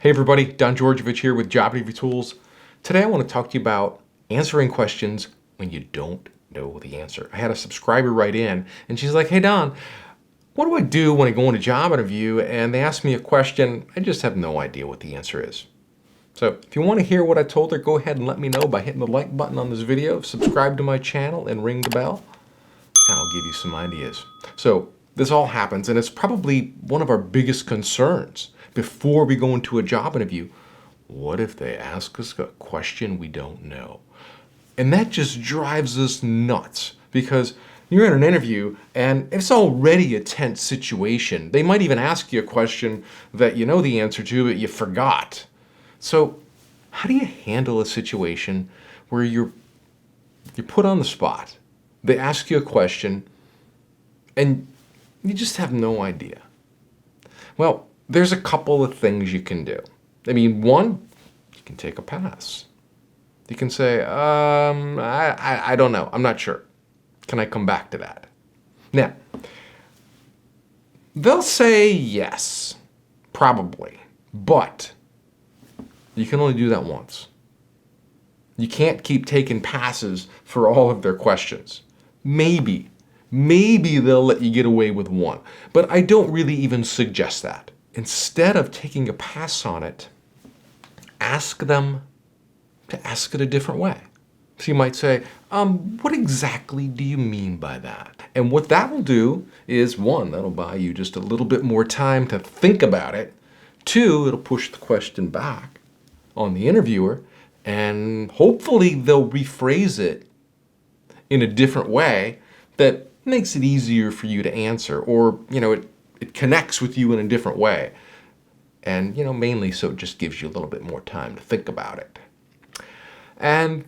Hey everybody, Don Georgievich here with Job Interview Tools. Today I want to talk to you about answering questions when you don't know the answer. I had a subscriber write in and she's like, hey Don, what do I do when I go into a job interview and they ask me a question, I just have no idea what the answer is. So if you want to hear what I told her, go ahead and let me know by hitting the like button on this video, subscribe to my channel and ring the bell, and I'll give you some ideas. So this all happens and it's probably one of our biggest concerns before we go into a job interview. What if they ask us a question we don't know? And that just drives us nuts because you're in an interview and it's already a tense situation. They might even ask you a question that you know the answer to, but you forgot. So how do you handle a situation where you're put on the spot? They ask you a question and you just have no idea. Well, there's a couple of things you can do. I mean, one, you can take a pass. You can say, I don't know. I'm not sure. Can I come back to that? Now, they'll say yes, probably, but you can only do that once. You can't keep taking passes for all of their questions. Maybe they'll let you get away with one, but I don't really even suggest that. Instead of taking a pass on it, ask them to ask it a different way. So you might say, what exactly do you mean by that? And what that will do is, one, that'll buy you just a little bit more time to think about it. Two, it'll push the question back on the interviewer, and hopefully they'll rephrase it in a different way that makes it easier for you to answer, or, it connects with you in a different way. And, mainly so it just gives you a little bit more time to think about it. And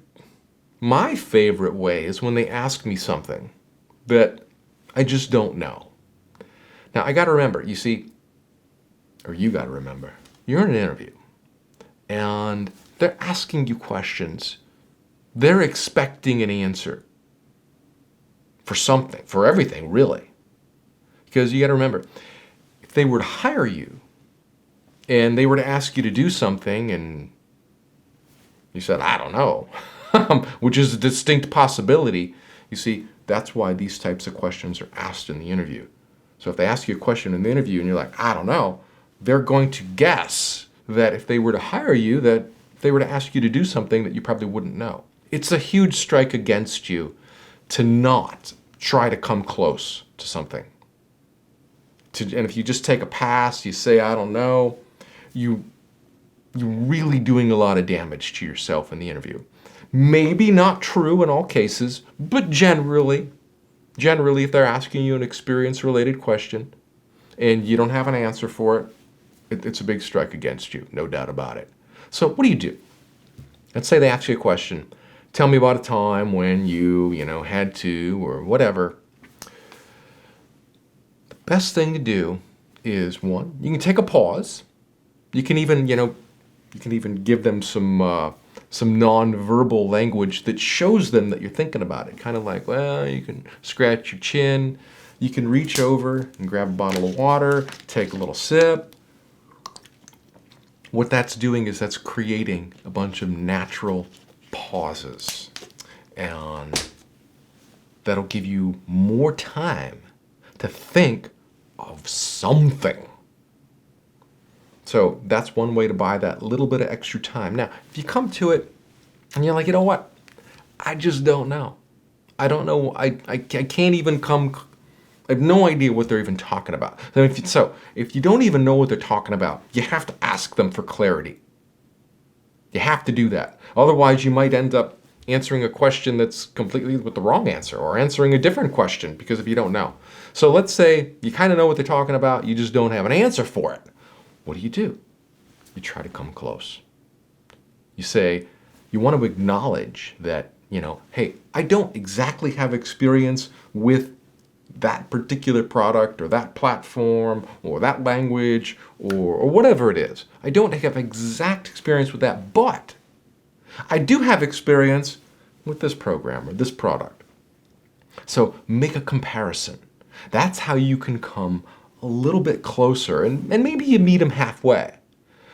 my favorite way is when they ask me something that I just don't know. Now, I got to remember, you see, or you got to remember, you're in an interview and they're asking you questions. They're expecting an answer for something, for everything, really. Because you got to remember, if they were to hire you and they were to ask you to do something and you said, I don't know, which is a distinct possibility, you see, that's why these types of questions are asked in the interview. So if they ask you a question in the interview and you're like, I don't know, they're going to guess that if they were to hire you, that if they were to ask you to do something that you probably wouldn't know. It's a huge strike against you to not try to come close to something. And if you just take a pass, you say, I don't know, you're really doing a lot of damage to yourself in the interview. Maybe not true in all cases, but generally, if they're asking you an experience-related question and you don't have an answer for it, it's a big strike against you, no doubt about it. So what do? Let's say they ask you a question. Tell me about a time when you had to, or whatever. The best thing to do is, one, you can take a pause. You can even, give them some non-verbal language that shows them that you're thinking about it. Kind of like, well, you can scratch your chin. You can reach over and grab a bottle of water, take a little sip. What that's doing is that's creating a bunch of natural pauses, and that'll give you more time to think of something. So that's one way to buy that little bit of extra time. Now, if you come to it and you're like, you know what? I just don't know. I don't know. I can't even come. I have no idea what they're even talking about. So if you don't even know what they're talking about, you have to ask them for clarity. You have to do that. Otherwise, you might end up answering a question that's completely with the wrong answer, or answering a different question because if you don't know. So let's say you kind of know what they're talking about, you just don't have an answer for it. What do? You try to come close. You say, you want to acknowledge that, hey, I don't exactly have experience with that particular product or that platform or that language or whatever it is. I don't have exact experience with that, but I do have experience with this program or this product. So make a comparison. That's how you can come a little bit closer, and maybe you meet them halfway.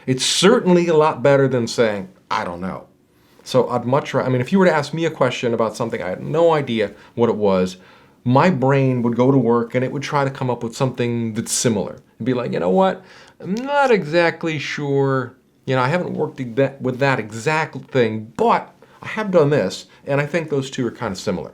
It's certainly a lot better than saying, I don't know. So I'd much rather, I mean, if you were to ask me a question about something I had no idea what it was, my brain would go to work and it would try to come up with something that's similar. And be like, you know what? I'm not exactly sure. I haven't worked with that exact thing, but I have done this, and I think those two are kind of similar.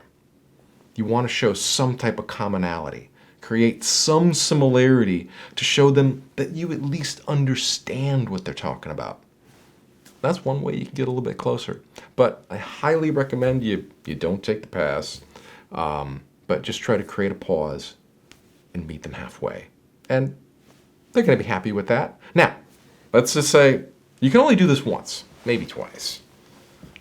You want to show some type of commonality, create some similarity to show them that you at least understand what they're talking about. That's one way you can get a little bit closer. But I highly recommend you don't take the pass, but just try to create a pause and meet them halfway. And they're going to be happy with that. Now, let's just say you can only do this once, maybe twice.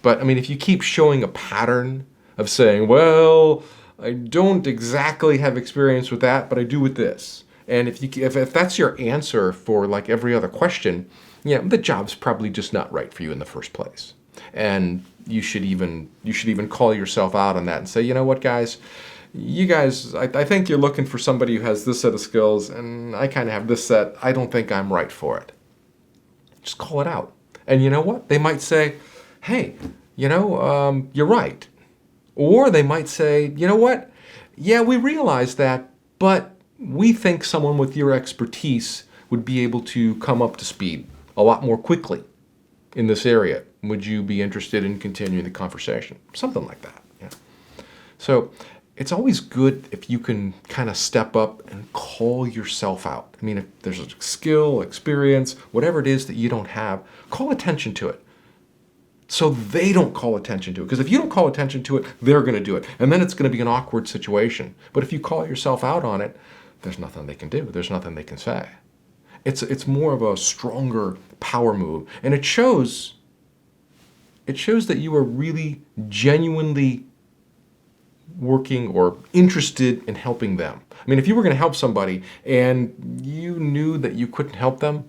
But I mean, if you keep showing a pattern of saying, well, I don't exactly have experience with that, but I do with this. And if that's your answer for like every other question, the job's probably just not right for you in the first place. And you should even call yourself out on that and say, you know what, guys, I think you're looking for somebody who has this set of skills, and I kind of have this set. I don't think I'm right for it. Just call it out. And you know what? They might say, hey, you're right. Or they might say, you know what? Yeah, we realize that, but we think someone with your expertise would be able to come up to speed a lot more quickly in this area. Would you be interested in continuing the conversation? Something like that. Yeah. So it's always good if you can kind of step up and call yourself out. I mean, if there's a skill, experience, whatever it is that you don't have, call attention to it. So they don't call attention to it. Because if you don't call attention to it, they're going to do it. And then it's going to be an awkward situation. But if you call yourself out on it, there's nothing they can do. There's nothing they can say. It's more of a stronger power move. And it shows that you are really genuinely working or interested in helping them. I mean, if you were going to help somebody and you knew that you couldn't help them,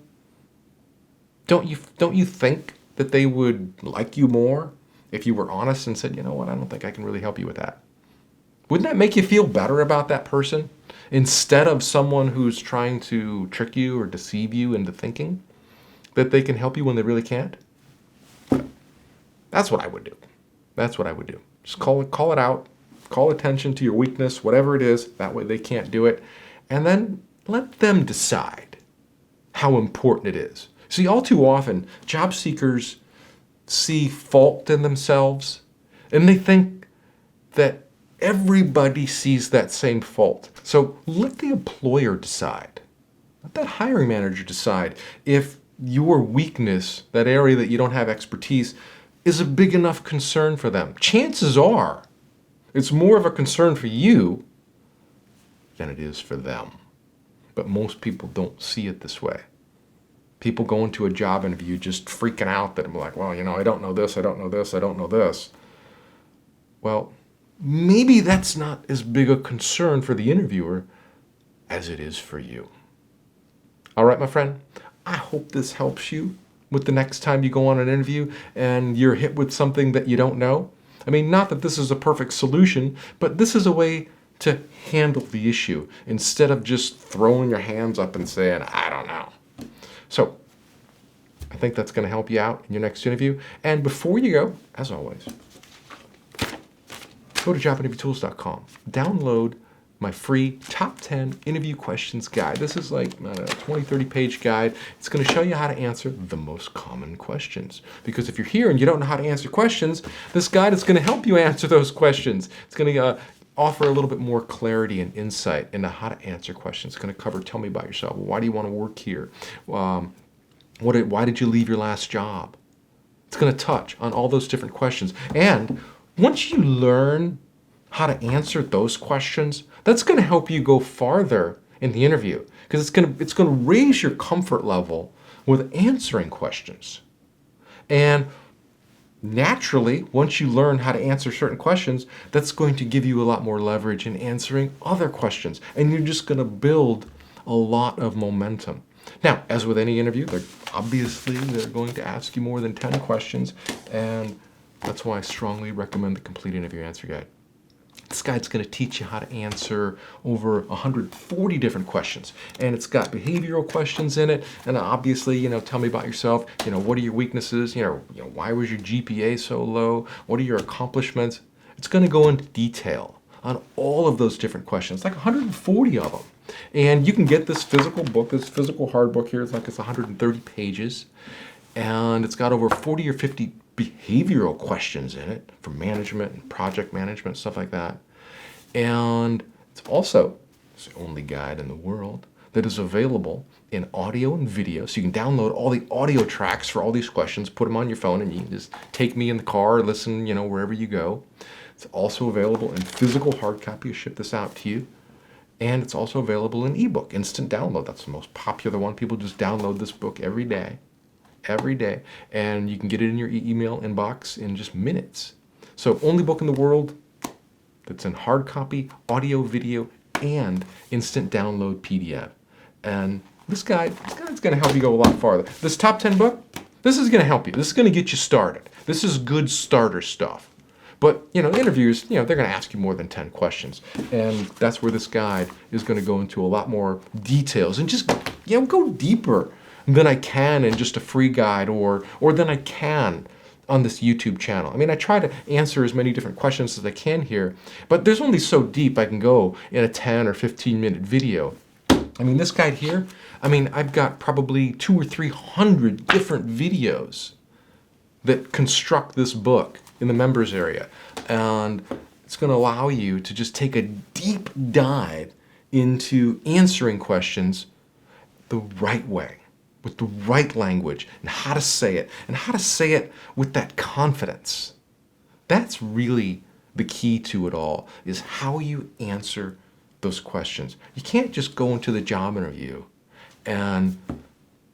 don't you think that they would like you more if you were honest and said, you know what, I don't think I can really help you with that? Wouldn't that make you feel better about that person instead of someone who's trying to trick you or deceive you into thinking that they can help you when they really can't? That's what I would do. That's what I would do. Just call it out. Call attention to your weakness, whatever it is. That way they can't do it. And then let them decide how important it is. See, all too often, job seekers see fault in themselves, and they think that everybody sees that same fault. So let the employer decide. Let that hiring manager decide if your weakness, that area that you don't have expertise, is a big enough concern for them. Chances are it's more of a concern for you than it is for them. But most people don't see it this way. People go into a job interview just freaking out that I'm like, well, I don't know this, I don't know this, I don't know this. Well, maybe that's not as big a concern for the interviewer as it is for you. All right, my friend, I hope this helps you with the next time you go on an interview and you're hit with something that you don't know. I mean, not that this is a perfect solution, but this is a way to handle the issue instead of just throwing your hands up and saying, I don't know. So I think that's going to help you out in your next interview. And before you go, as always, go to jobinterviewtools.com. Download my free top 10 interview questions guide. This is like a 20, 30-page guide. It's going to show you how to answer the most common questions. Because if you're here and you don't know how to answer questions, this guide is going to help you answer those questions. It's going to offer a little bit more clarity and insight into how to answer questions. It's going to cover, tell me about yourself. Why do you want to work here? Why did you leave your last job? It's going to touch on all those different questions. And once you learn how to answer those questions, that's going to help you go farther in the interview because it's going to raise your comfort level with answering questions. And naturally, once you learn how to answer certain questions, that's going to give you a lot more leverage in answering other questions. And you're just going to build a lot of momentum. Now, as with any interview, they're going to ask you more than 10 questions. And that's why I strongly recommend the Complete Interview Answer Guide. This guide's going to teach you how to answer over 140 different questions. And it's got behavioral questions in it. And obviously, tell me about yourself. What are your weaknesses? Why was your GPA so low? What are your accomplishments? It's going to go into detail on all of those different questions, like 140 of them. And you can get this physical book, this physical hard book here. It's 130 pages. And it's got over 40 or 50 behavioral questions in it for management and project management, stuff like that. And it's the only guide in the world that is available in audio and video. So you can download all the audio tracks for all these questions, put them on your phone, and you can just take me in the car or listen, wherever you go. It's also available in physical hard copy. I ship this out to you. And it's also available in ebook, instant download. That's the most popular one. People just download this book every day, and you can get it in your email inbox in just minutes. So only book in the world that's in hard copy, audio, video, and instant download PDF. And this guide's going to help you go a lot farther. This top 10 book, this is going to help you. This is going to get you started. This is good starter stuff. But, interviews, they're going to ask you more than 10 questions. And that's where this guide is going to go into a lot more details and just, go deeper than I can in just a free guide or than I can on this YouTube channel. I try to answer as many different questions as I can here, but there's only so deep I can go in a 10 or 15-minute video. This guide here, I've got probably 200 or 300 different videos that construct this book in the members area. And it's going to allow you to just take a deep dive into answering questions the right way, with the right language, and how to say it with that confidence. That's really the key to it all, is how you answer those questions. You can't just go into the job interview and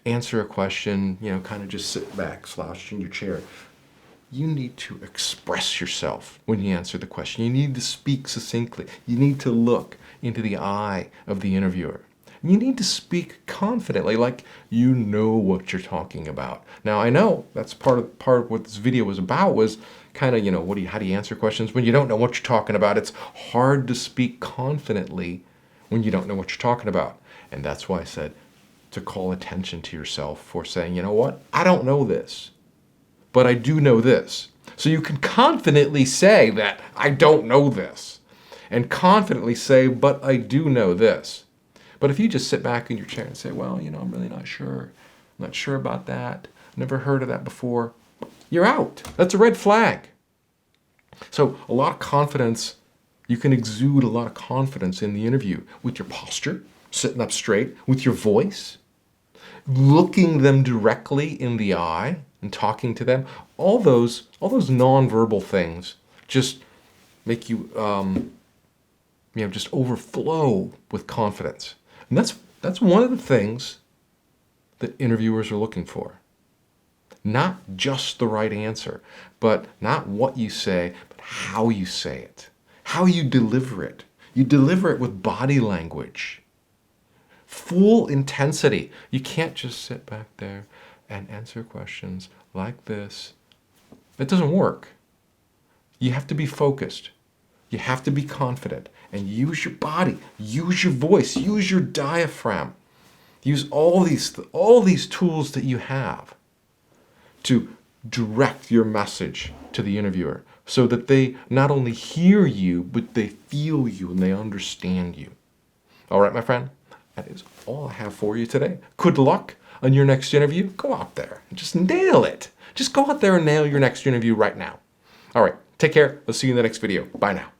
answer a question, kind of just sit back, slouched in your chair. You need to express yourself when you answer the question. You need to speak succinctly. You need to look into the eye of the interviewer. You need to speak confidently, like you know what you're talking about. Now, I know that's part of what this video was about, was kind of, how do you answer questions when you don't know what you're talking about? It's hard to speak confidently when you don't know what you're talking about. And that's why I said to call attention to yourself for saying, what? I don't know this, but I do know this. So you can confidently say that I don't know this, and confidently say, but I do know this. But if you just sit back in your chair and say, well, I'm really not sure. I'm not sure about that. Never heard of that before. You're out. That's a red flag. So a lot of confidence, you can exude a lot of confidence in the interview with your posture, sitting up straight, with your voice, looking them directly in the eye and talking to them. All those nonverbal things just make you, just overflow with confidence. And that's one of the things that interviewers are looking for. Not just the right answer, but not what you say, but how you say it, how you deliver it. You deliver it with body language, full intensity. You can't just sit back there and answer questions like this. It doesn't work. You have to be focused. You have to be confident and use your body, use your voice, use your diaphragm. Use all these tools that you have to direct your message to the interviewer so that they not only hear you, but they feel you and they understand you. All right, my friend, that is all I have for you today. Good luck on your next interview. Go out there and just nail it. Just go out there and nail your next interview right now. All right, take care. I'll see you in the next video. Bye now.